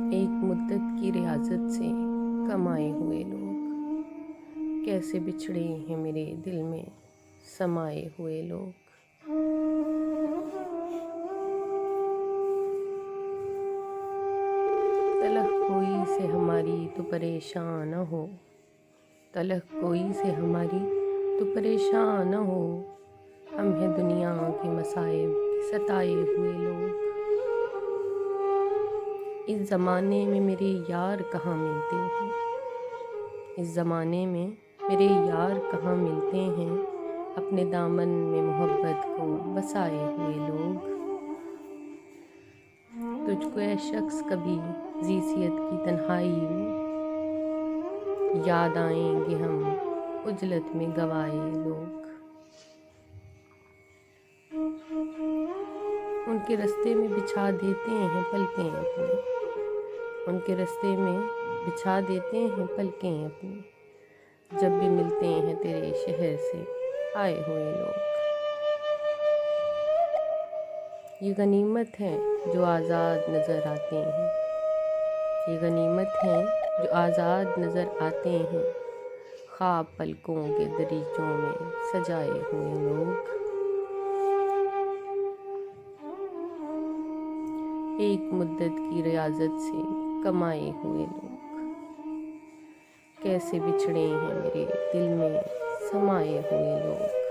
एक मुद्दत की रियाजत से कमाए हुए लोग कैसे बिछड़े हैं मेरे दिल में समाए हुए लोग। तलख कोई से हमारी तो परेशान न हो, तलख कोई से हमारी तो परेशान न हो। हम हैं दुनिया के मसाइब सताए हुए लोग। इस ज़माने में मेरे यार कहाँ मिलते हैं, इस ज़माने में मेरे यार कहाँ मिलते हैं। अपने दामन में मोहब्बत को बसाए हुए लोग। तुझको ऐ शख्स कभी ज़ीसियत की तन्हाई में याद आएंगे हम उजलत में गवाए लोग। उनके रास्ते में बिछा देते हैं पलकें अपनी, उनके रास्ते में बिछा देते हैं पलकें अपनी। जब भी मिलते हैं तेरे शहर से आए हुए लोग। ये गनीमत है जो आज़ाद नज़र आते हैं, ये गनीमत है जो आज़ाद नज़र आते हैं। ख्वाब पलकों के दरीचों में सजाए हुए लोग। एक मुद्दत की रियाजत से कमाए हुए लोग कैसे बिछड़े हैं मेरे दिल में समाए हुए लोग।